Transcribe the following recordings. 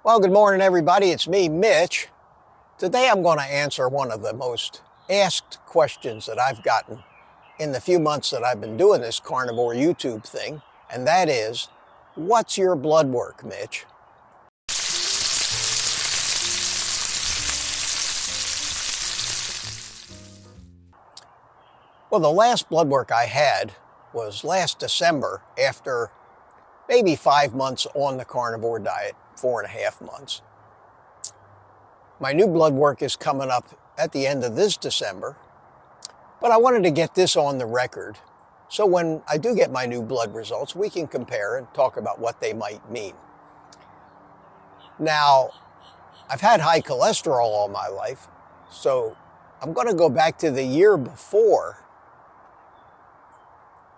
Well, good morning, everybody. It's me, Mitch. Today I'm going to answer one of the most asked questions that I've gotten in the few months that I've been doing this carnivore YouTube thing, and that is, what's your blood work, Mitch? Well, the last blood work I had was last December after maybe 5 months on the carnivore diet, 4.5 months. My new blood work is coming up at the end of this December, but I wanted to get this on the record so when I do get my new blood results, we can compare and talk about what they might mean. Now, I've had high cholesterol all my life, so I'm going to go back to the year before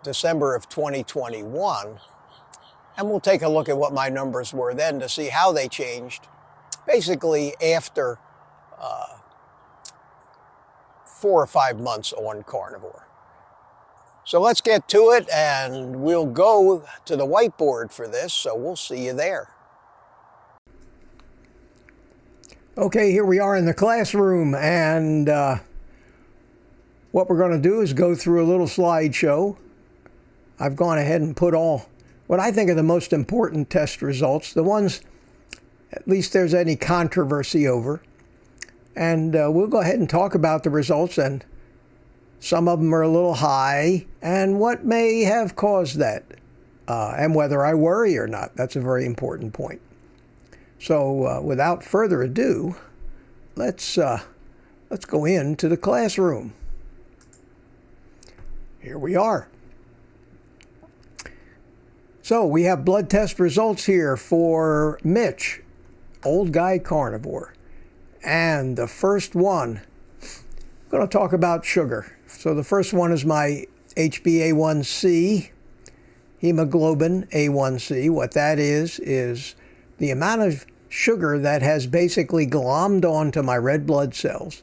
December of 2021, and we'll take a look at what my numbers were then to see how they changed basically after 4 or 5 months on carnivore. So let's get to it, and we'll go to the whiteboard for this, so we'll see you there. Okay, here we are in the classroom, and what we're going to do is go through a little slideshow. I've gone ahead and put all what I think are the most important test results, the ones at least there's any controversy over. And we'll go ahead and talk about the results, and some of them are a little high, and what may have caused that, and whether I worry or not. That's a very important point. So without further ado, let's go into the classroom. Here we are. So we have blood test results here for Mitch, old guy carnivore. And the first one, I'm going to talk about sugar. So the first one is my HbA1c, hemoglobin A1c. What that is the amount of sugar that has basically glommed onto my red blood cells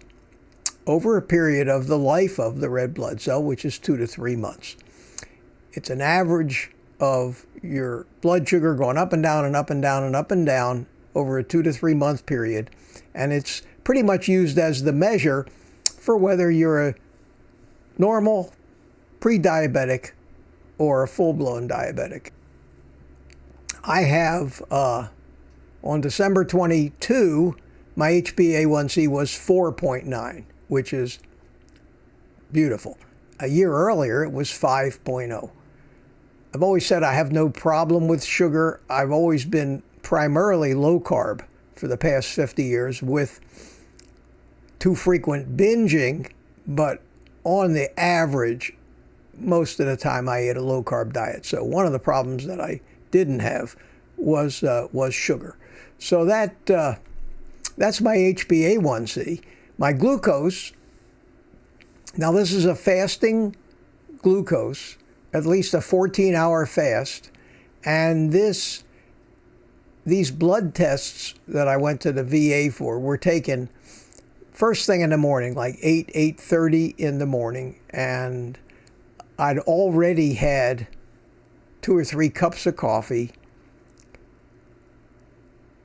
over a period of the life of the red blood cell, which is 2 to 3 months. It's an average of your blood sugar going up and down and up and down and up and down over a 2 to 3 month period. And it's pretty much used as the measure for whether you're a normal, pre-diabetic, or a full-blown diabetic. I have, on December 22, my HbA1c was 4.9, which is beautiful. A year earlier, it was 5.0. I've always said I have no problem with sugar. I've always been primarily low carb for the past 50 years with too frequent binging, but on the average, most of the time I ate a low carb diet. So one of the problems that I didn't have was sugar. So that's my HbA1c. My glucose, now this is a fasting glucose, at least a 14-hour fast, and these blood tests that I went to the VA for were taken first thing in the morning, like 8:30 in the morning, and I'd already had 2 or 3 cups of coffee,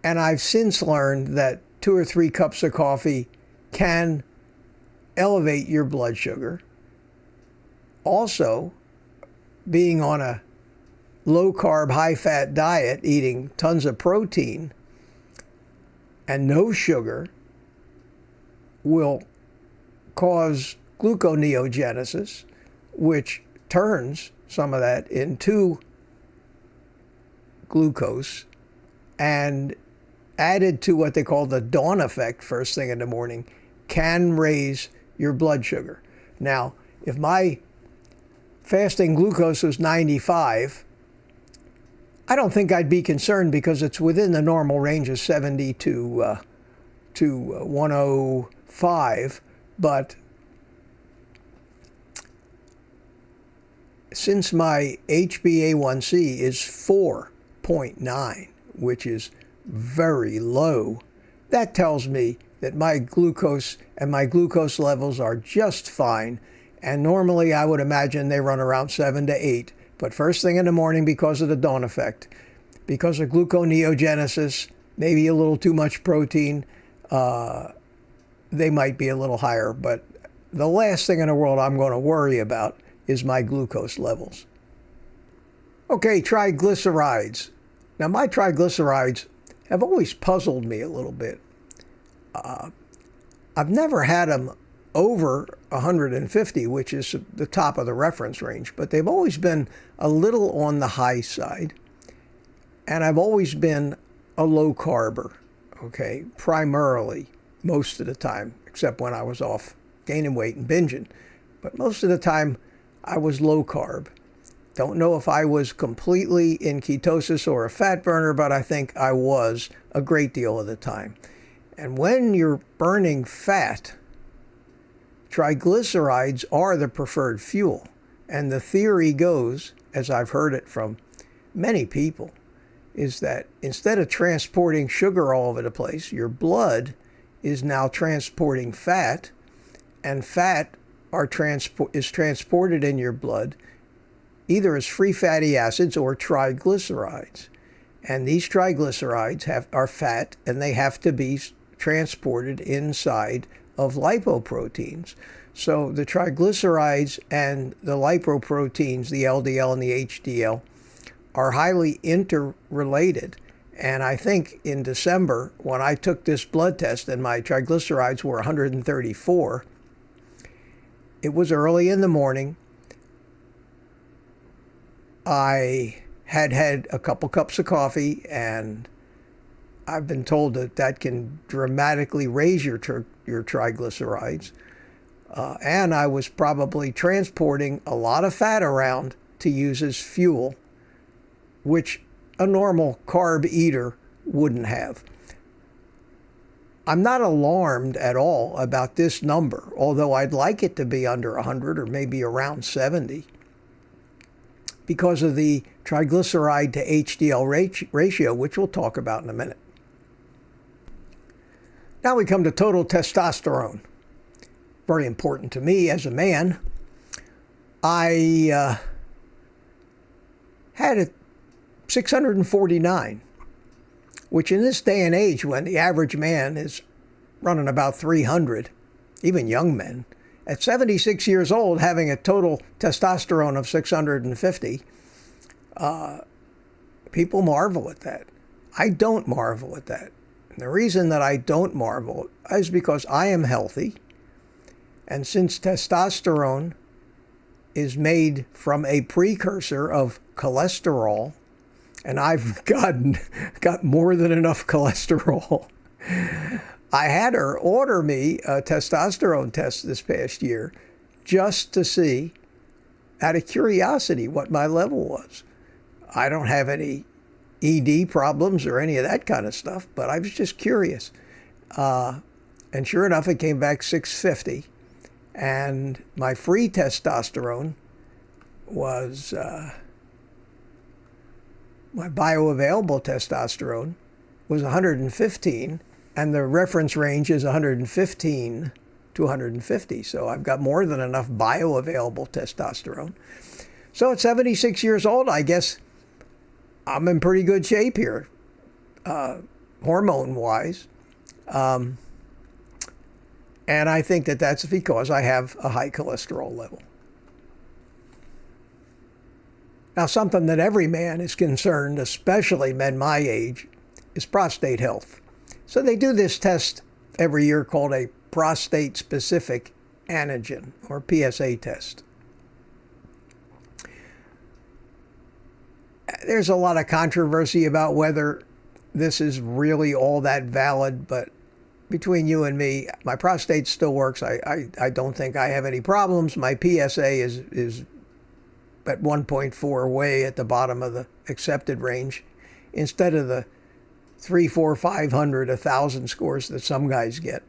and I've since learned that 2 or 3 cups of coffee can elevate your blood sugar. Also, being on a low-carb, high-fat diet, eating tons of protein and no sugar will cause gluconeogenesis, which turns some of that into glucose, and added to what they call the dawn effect first thing in the morning, can raise your blood sugar. Now, if my fasting glucose was 95, I don't think I'd be concerned because it's within the normal range of 70 to 105. But since my HbA1c is 4.9, which is very low, that tells me that my glucose and my glucose levels are just fine. And normally I would imagine they run around 7 to 8. But first thing in the morning, because of the dawn effect, because of gluconeogenesis, maybe a little too much protein, they might be a little higher. But the last thing in the world I'm going to worry about is my glucose levels. Okay, triglycerides. Now, my triglycerides have always puzzled me a little bit. I've never had them over 150, which is the top of the reference range, but they've always been a little on the high side. And I've always been a low carber, okay, primarily, most of the time, except when I was off gaining weight and binging. But most of the time, I was low carb. Don't know if I was completely in ketosis or a fat burner, but I think I was a great deal of the time. And when you're burning fat, triglycerides are the preferred fuel. And the theory goes, as I've heard it from many people, is that instead of transporting sugar all over the place, your blood is now transporting fat, and fat is transported in your blood either as free fatty acids or triglycerides. And these triglycerides are fat, and they have to be transported inside of lipoproteins. So the triglycerides and the lipoproteins, the LDL and the HDL, are highly interrelated. And I think in December, when I took this blood test and my triglycerides were 134, it was early in the morning. I had had a couple cups of coffee, and I've been told that that can dramatically raise your triglycerides. And I was probably transporting a lot of fat around to use as fuel, which a normal carb eater wouldn't have. I'm not alarmed at all about this number, although I'd like it to be under 100 or maybe around 70, because of the triglyceride to HDL ratio, which we'll talk about in a minute. Now we come to total testosterone. Very important to me as a man. I had a 649, which in this day and age, when the average man is running about 300, even young men, at 76 years old, having a total testosterone of 650, people marvel at that. I don't marvel at that. And the reason that I don't marvel is because I am healthy. And since testosterone is made from a precursor of cholesterol, and I've got more than enough cholesterol, I had her order me a testosterone test this past year just to see, out of curiosity, what my level was. I don't have any ED problems or any of that kind of stuff, but I was just curious. And sure enough, it came back 650. And my free testosterone was, my bioavailable testosterone was 115, and the reference range is 115 to 150. So I've got more than enough bioavailable testosterone. So at 76 years old, I guess I'm in pretty good shape here, hormone-wise. And I think that that's because I have a high cholesterol level. Now, something that every man is concerned, especially men my age, is prostate health. So they do this test every year called a prostate-specific antigen, or PSA test. There's a lot of controversy about whether this is really all that valid, but between you and me, my prostate still works. I don't think I have any problems. My PSA is at 1.4, way at the bottom of the accepted range, instead of the 300, 400, 500, 1,000 scores that some guys get.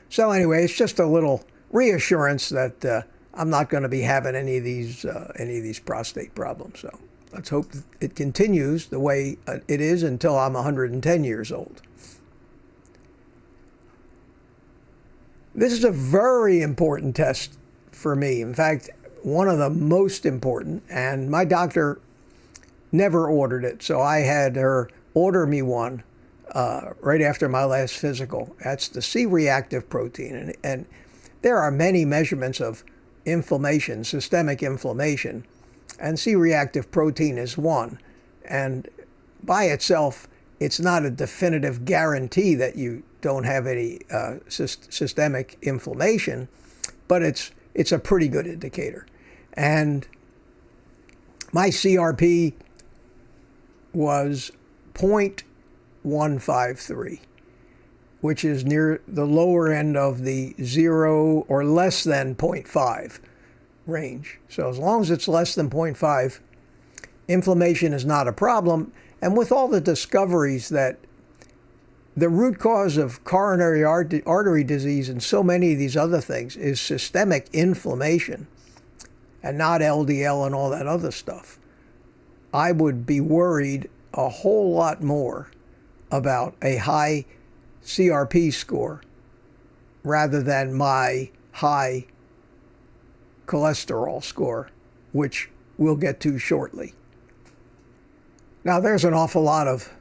So anyway, it's just a little reassurance that I'm not going to be having any of these prostate problems. So let's hope it continues the way it is until I'm 110 years old. This is a very important test for me. In fact, one of the most important, and my doctor never ordered it, so I had her order me one right after my last physical. That's the C-reactive protein. And there are many measurements of inflammation, systemic inflammation, and C-reactive protein is one. And by itself, it's not a definitive guarantee that you don't have any systemic inflammation, but it's a pretty good indicator. And my CRP was 0.153, which is near the lower end of the 0 or less than 0.5 range. So as long as it's less than 0.5, inflammation is not a problem. And with all the discoveries that the root cause of coronary artery disease and so many of these other things is systemic inflammation and not LDL and all that other stuff, I would be worried a whole lot more about a high CRP score rather than my high cholesterol score, which we'll get to shortly. Now, there's an awful lot of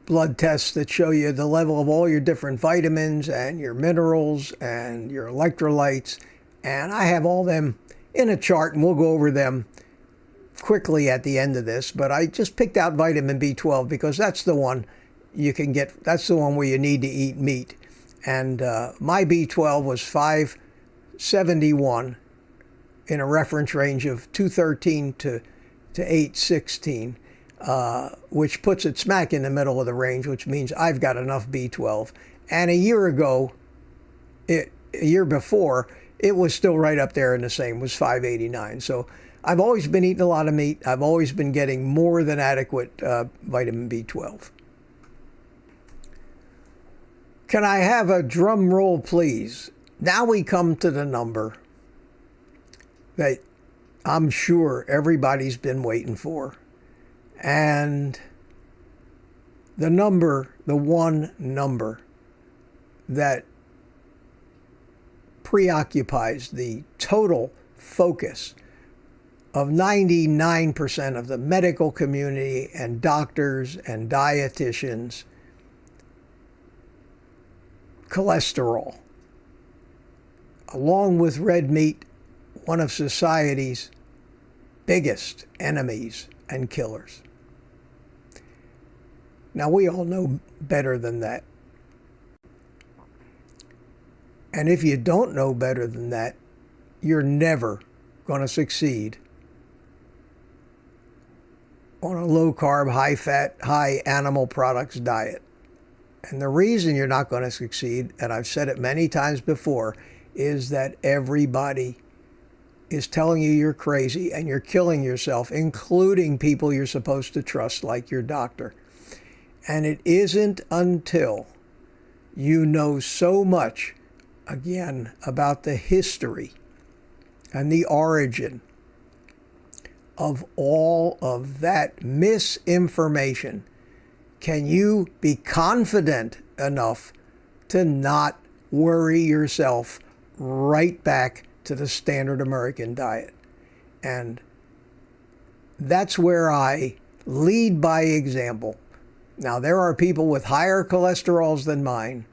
blood tests that show you the level of all your different vitamins and your minerals and your electrolytes, and I have all them in a chart, and we'll go over them quickly at the end of this, but I just picked out vitamin B12 because that's the one you can get, that's the one where you need to eat meat. And my B12 was 571 in a reference range of 213 to 816, which puts it smack in the middle of the range, which means I've got enough B12. And a year before, it was still right up there in the same, was 589. So I've always been eating a lot of meat. I've always been getting more than adequate vitamin B12. Can I have a drum roll, please? Now we come to the number that I'm sure everybody's been waiting for. And the number, the one number that preoccupies the total focus of 99% of the medical community and doctors and dietitians: cholesterol. Along with red meat, one of society's biggest enemies and killers. Now, we all know better than that. And if you don't know better than that, you're never going to succeed on a low-carb, high-fat, high animal products diet. And the reason you're not going to succeed, and I've said it many times before, is that everybody is telling you you're crazy and you're killing yourself, including people you're supposed to trust, like your doctor. And it isn't until you know so much, again, about the history and the origin of all of that misinformation can you be confident enough to not worry yourself right back to the standard American diet. And that's where I lead by example. Now, there are people with higher cholesterols than mine,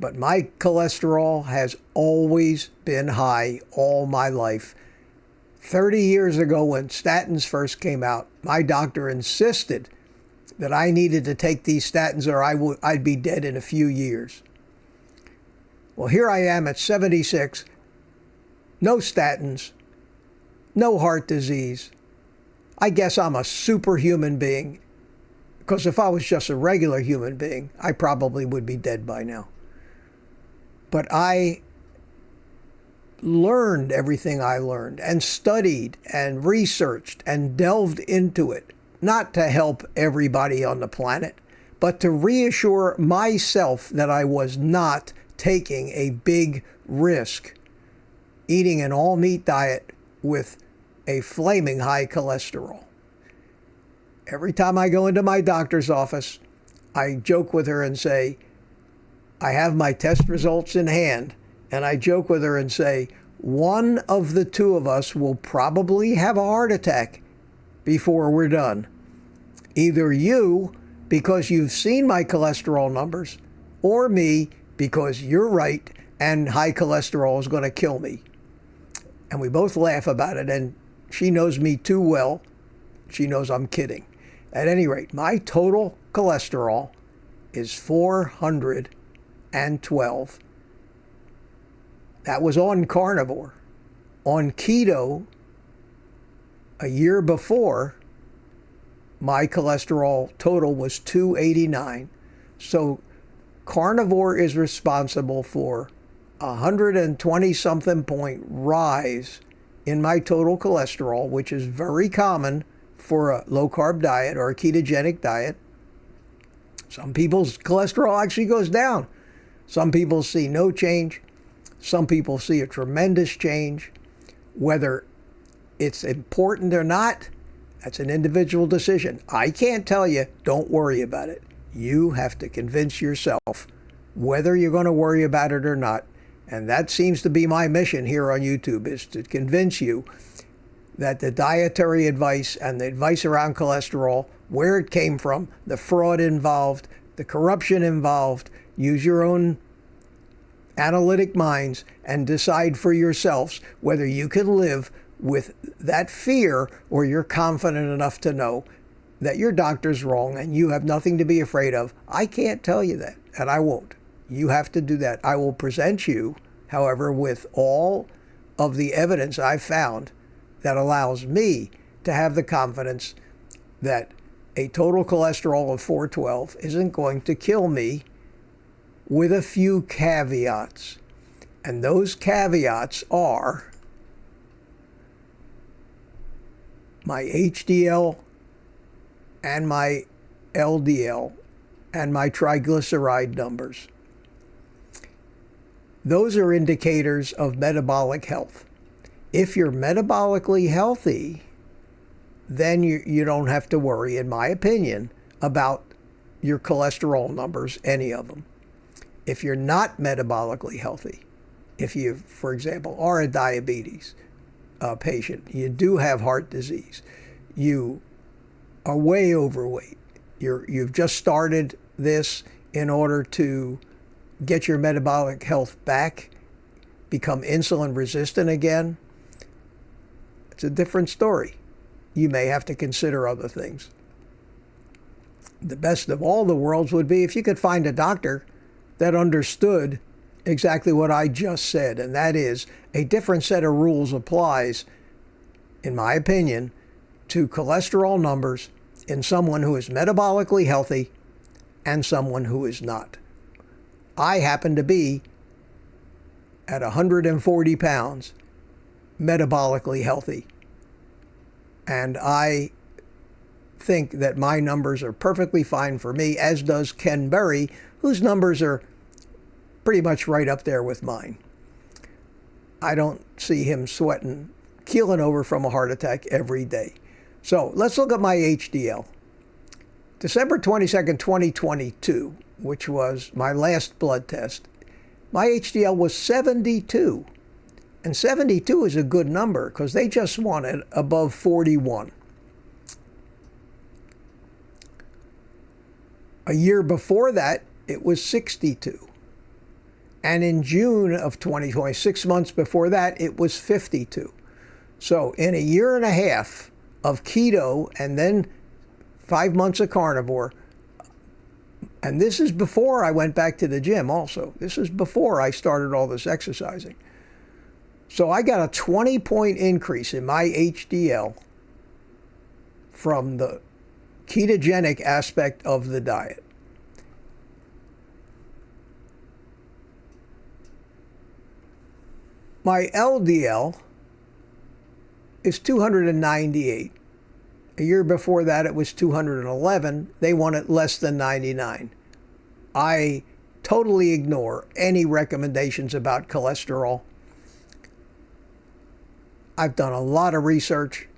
but my cholesterol has always been high all my life. 30 years ago, when statins first came out, my doctor insisted that I needed to take these statins or I'd be dead in a few years. Well, here I am at 76, no statins, no heart disease. I guess I'm a superhuman being, because if I was just a regular human being, I probably would be dead by now. But I learned everything I learned and studied and researched and delved into it, not to help everybody on the planet, but to reassure myself that I was not taking a big risk eating an all-meat diet with a flaming high cholesterol. Every time I go into my doctor's office, I joke with her and say, I have my test results in hand, and I joke with her and say, one of the two of us will probably have a heart attack before we're done. Either you, because you've seen my cholesterol numbers, or me, because you're right and high cholesterol is going to kill me. And we both laugh about it, and she knows me too well. She knows I'm kidding. At any rate, my total cholesterol is 412. That was on carnivore. On keto, a year before, my cholesterol total was 289. So carnivore is responsible for 120-something point rise in my total cholesterol, which is very common for a low-carb diet or a ketogenic diet. Some people's cholesterol actually goes down. Some people see no change. Some people see a tremendous change. Whether it's important or not, that's an individual decision. I can't tell you, don't worry about it. You have to convince yourself whether you're going to worry about it or not. And that seems to be my mission here on YouTube, is to convince you that the dietary advice and the advice around cholesterol, where it came from, the fraud involved, the corruption involved, use your own analytic minds and decide for yourselves whether you can live with that fear, or you're confident enough to know that your doctor's wrong and you have nothing to be afraid of. I can't tell you that, and I won't. You have to do that. I will present you, however, with all of the evidence I've found that allows me to have the confidence that a total cholesterol of 412 isn't going to kill me, with a few caveats. And those caveats are my HDL and my LDL and my triglyceride numbers. Those are indicators of metabolic health. If you're metabolically healthy, then you don't have to worry, in my opinion, about your cholesterol numbers, any of them. If you're not metabolically healthy, if you, for example, are a diabetes patient, you do have heart disease, you are way overweight, you've just started this in order to get your metabolic health back, become insulin resistant again, it's a different story. You may have to consider other things. The best of all the worlds would be if you could find a doctor that understood exactly what I just said, and that is a different set of rules applies, in my opinion, to cholesterol numbers in someone who is metabolically healthy and someone who is not. I happen to be at 140 pounds, metabolically healthy, and I think that my numbers are perfectly fine for me, as does Ken Berry, whose numbers are pretty much right up there with mine. I don't see him sweating, keeling over from a heart attack every day. So let's look at my HDL. December 22nd, 2022, which was my last blood test, my HDL was 72. And 72 is a good number because they just want it above 41. A year before that, it was 62. And in June of 2020, 6 months before that, it was 52. So in a year and a half of keto and then 5 months of carnivore, and this is before I went back to the gym also. This is before I started all this exercising. So I got a 20-point increase in my HDL from the ketogenic aspect of the diet. My LDL is 298. A year before that, it was 211. They want it less than 99. I totally ignore any recommendations about cholesterol. I've done a lot of research.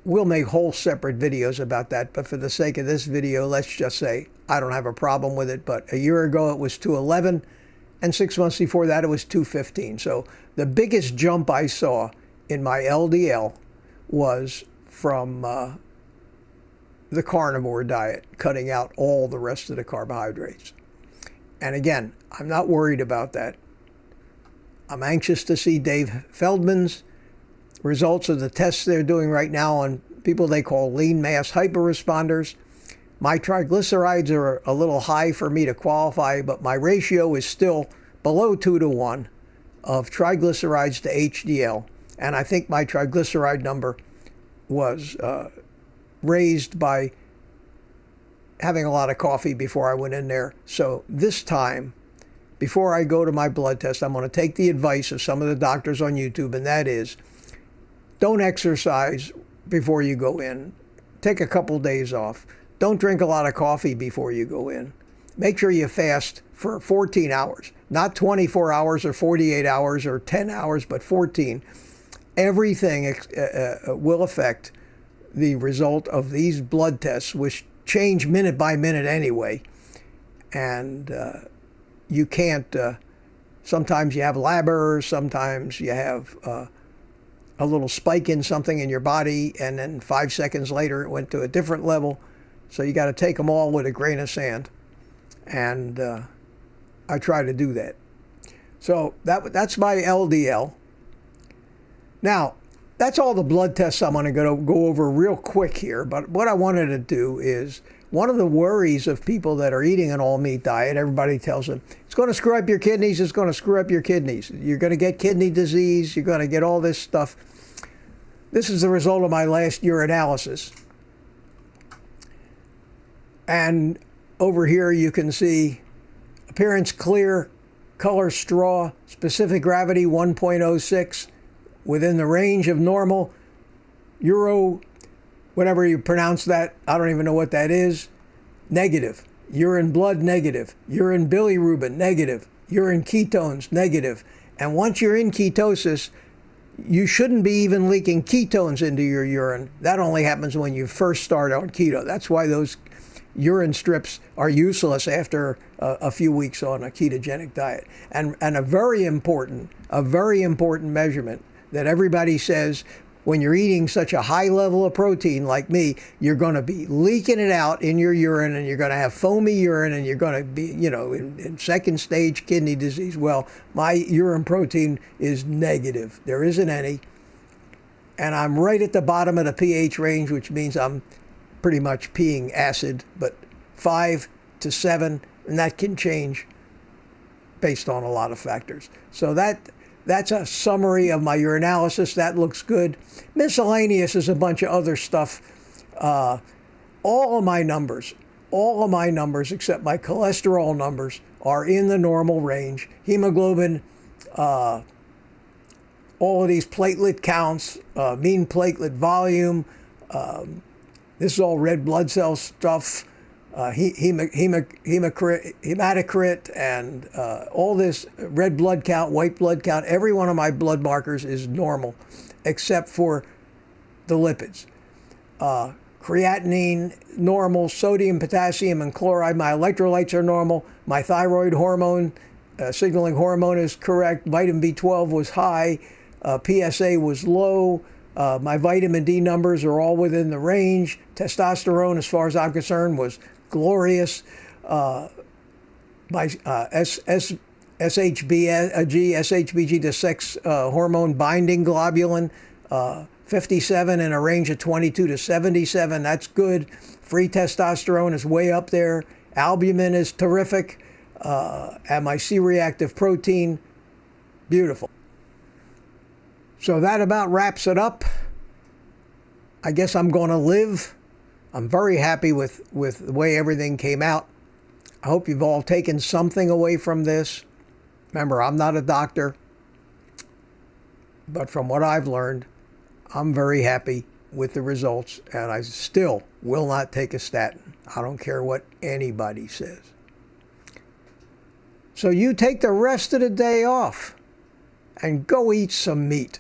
We'll make whole separate videos about that, but for the sake of this video, let's just say I don't have a problem with it. But a year ago, it was 211, and 6 months before that, it was 215. So the biggest jump I saw in my LDL was from the carnivore diet, cutting out all the rest of the carbohydrates. And again, I'm not worried about that. I'm anxious to see Dave Feldman's results of the tests they're doing right now on people they call lean mass hyperresponders. My triglycerides are a little high for me to qualify, but my ratio is still below 2-to-1 of triglycerides to HDL. And I think my triglyceride number was raised by having a lot of coffee before I went in there. So this time, before I go to my blood test, I'm going to take the advice of some of the doctors on YouTube, and that is, don't exercise before you go in. Take a couple days off. Don't drink a lot of coffee before you go in. Make sure you fast for 14 hours, not 24 hours or 48 hours or 10 hours, but 14. Everything will affect the result of these blood tests, which change minute by minute anyway. And you can't, sometimes you have lab errors, sometimes you have a little spike in something in your body, and then 5 seconds later it went to a different level. So you got to take them all with a grain of sand. And I try to do that. So that's my LDL. Now, that's all the blood tests I'm going to go over real quick here. But what I wanted to do is, one of the worries of people that are eating an all-meat diet, everybody tells them, it's going to screw up your kidneys, it's going to screw up your kidneys. You're going to get kidney disease, you're going to get all this stuff. This is the result of my last urinalysis. And over here you can see appearance clear, color straw, specific gravity 1.06, within the range of normal, euro, whatever you pronounce that, I don't even know what that is, negative. Urine blood, negative. Urine bilirubin, negative. Urine ketones, negative. And once you're in ketosis, you shouldn't be even leaking ketones into your urine. That only happens when you first start on keto. That's why those urine strips are useless after a few weeks on a ketogenic diet. And a very important measurement that everybody says, when you're eating such a high level of protein like me, you're going to be leaking it out in your urine, and you're going to have foamy urine, and you're going to be, in second stage kidney disease. Well, my urine protein is negative. There isn't any. And I'm right at the bottom of the pH range, which means I'm pretty much peeing acid, but 5 to 7, and that can change based on a lot of factors. So that's a summary of my urinalysis. That looks good. Miscellaneous is a bunch of other stuff. All of my numbers except my cholesterol numbers are in the normal range. Hemoglobin, all of these platelet counts, mean platelet volume, this is all red blood cell stuff, hematocrit, and all this red blood count, white blood count. Every one of my blood markers is normal, except for the lipids. Creatinine, normal. Sodium, potassium, and chloride. My electrolytes are normal. My thyroid hormone, signaling hormone, is correct. Vitamin B12 was high. PSA was low. My vitamin D numbers are all within the range. Testosterone, as far as I'm concerned, was glorious. My SHBG, the sex hormone binding globulin, 57 in a range of 22 to 77. That's good. Free testosterone is way up there. Albumin is terrific. And my C-reactive protein, beautiful. So that about wraps it up. I guess I'm going to live. I'm very happy with the way everything came out. I hope you've all taken something away from this. Remember, I'm not a doctor, but from what I've learned, I'm very happy with the results, and I still will not take a statin. I don't care what anybody says. So you take the rest of the day off and go eat some meat.